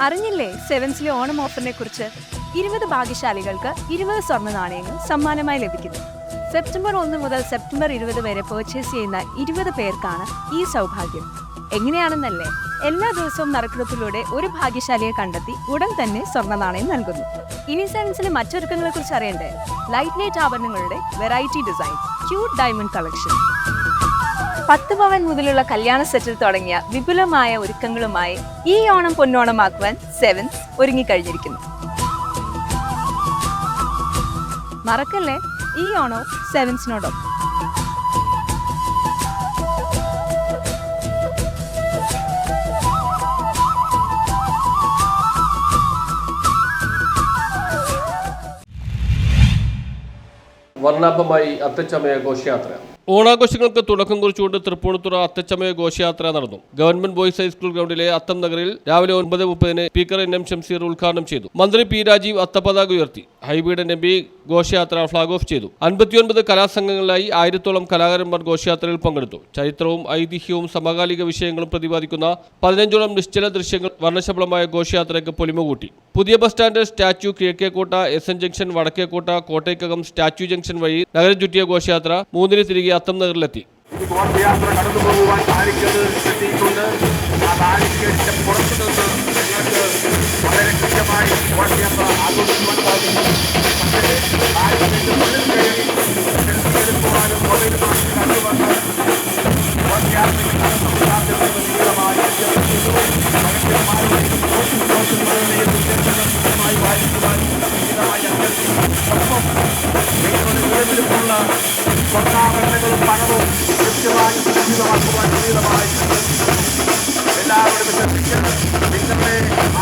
അറിഞ്ഞില്ലേ സെവൻസിലെ ഓണം ഓഫറിനെ കുറിച്ച്? 20 ഭാഗ്യശാലികൾക്ക് 20 സ്വർണ്ണ നാണയങ്ങൾ സമ്മാനമായി ലഭിക്കുന്നു. സെപ്റ്റംബർ 1 മുതൽ സെപ്റ്റംബർ 20 വരെ പർച്ചേസ് ചെയ്യുന്ന 20 പേർക്കാണ് ഈ സൗഭാഗ്യം. എങ്ങനെയാണെന്നല്ലേ? എല്ലാ ദിവസവും നറുക്കെടുപ്പിലൂടെ ഒരു ഭാഗ്യശാലിയെ കണ്ടെത്തി ഉടൻ തന്നെ സ്വർണ്ണ നാണയം നൽകുന്നു. ഇനി സെവൻസിലെ മറ്റൊരുക്കങ്ങളെ കുറിച്ച് അറിയണ്ടേ? ലൈറ്റ് വെയ്റ്റ് ആഭരണങ്ങളുടെ variety design, cute diamond collection, 10 പവൻ മുതലുള്ള കല്യാണ സെറ്റിൽ തുടങ്ങിയ വിപുലമായ ഒരുക്കങ്ങളുമായി ഈ ഓണം പൊന്നോണമാക്കുവാൻ സെവൻസ് ഒരുങ്ങിക്കഴിഞ്ഞിരിക്കുന്നു. മറക്കല്ലേ, ഈ ഓണവും സെവൻസിനോടൊപ്പം. വർണ്ണാഭമായി അത്തച്ചമയ ഘോഷയാത്ര. ഓണാഘോഷങ്ങൾക്ക് തുടക്കം കുറിച്ചുകൊണ്ട് തൃപ്പൂണിത്തുറ അത്തച്ചമയ ഘോഷയാത്ര നടന്നു. ഗവൺമെന്റ് ബോയ്സ് ഹൈസ്കൂൾ ഗ്രൗണ്ടിലെ അത്തം നഗറിൽ രാവിലെ 9:30 സ്പീക്കർ NM ഷംസീർ ഉദ്ഘാടനം ചെയ്തു. മന്ത്രി P രാജീവ് അത്തപതാക ഉയർത്തി. ഹൈബീഡൻ MP ഘോഷയാത്ര ഫ്ളാഗ് ഓഫ് ചെയ്തു. 59 കലാസംഘങ്ങളിലായി 1000-ഓളം കലാകാരന്മാർ ഘോഷയാത്രയിൽ പങ്കെടുത്തു. ചരിത്രവും ഐതിഹ്യവും സമകാലിക വിഷയങ്ങളും പ്രതിപാദിക്കുന്ന 15ഓളം നിശ്ചല ദൃശ്യങ്ങൾ വർണ്ണശബളമായ ഘോഷയാത്രയ്ക്ക് പൊലിമ കൂട്ടി. പുതിയ bus stand, statue, Kizhakkekotta, SN junction, Vadakkekotta, Kottakkakam, statue junction വഴി നഗരം ചുറ്റിയ ഘോഷയാത്ര 3-ന് തിരികെ അത്തം നഗറിലെത്തി. ഘോഷയാത്ര കടന്നു പോകുവാൻ ബാരിക്കേഡ് എത്തിയിട്ടുണ്ട്. ആ ബാരിക്കേഡിന്റെ പുറത്തു നിന്ന് നിങ്ങൾക്ക് വളരെ കൃത്യമായി ഘോഷയാത്ര ആഘോഷിക്കുവാൻ സാധിക്കും. എടുക്കുവാനും മൊബൈലുമായി കണ്ടുവന്ന് ഘോഷയാത്രയ്ക്ക് സ്വർണ്ണാഭരണങ്ങളും പണവും കൃത്യമായി സുരക്ഷിതമാക്കുവാൻ ജീവിതമായി എല്ലാവരും ശ്രദ്ധിക്കണം. നിങ്ങളുടെ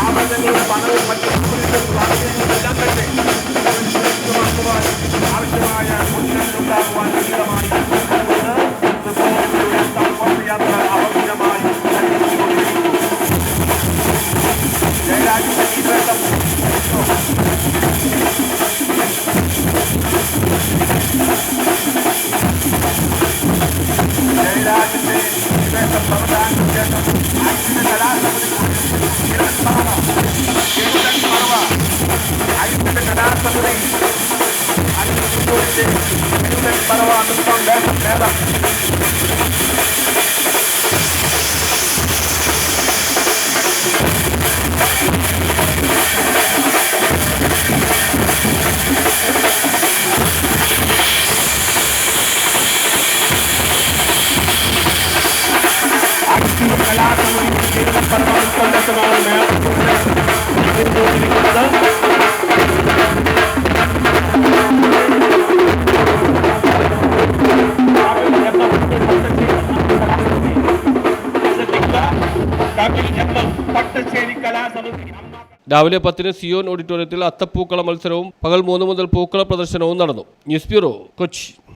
ആഭരണങ്ങളും പണവും മറ്റു എല്ലാം തന്നെ സുരക്ഷിതമാക്കുവാൻ ആവശ്യമായ മുൻഗണന ഉണ്ടാകുവാൻ ജീവിതമായി ഘോഷയാത്ര അപകടമായി ജയരാജിന്റെ ഈ വേഷം ജയരാജിന്റെ ശേഷം പ്രവചാനത്തിന് ശേഷം ഐസിന്റെ കലാസമിതി ഐസിന്റെ കലാസമിതി പറവ നൃത്തം വേഷം നേതം രാവിലെ 10-ന് സിയോൻ ഓഡിറ്റോറിയത്തിൽ അത്തപ്പൂക്കള മത്സരവും പകൽ 3 മുതൽ പൂക്കള പ്രദർശനവും നടന്നു. News bureau, Kochi.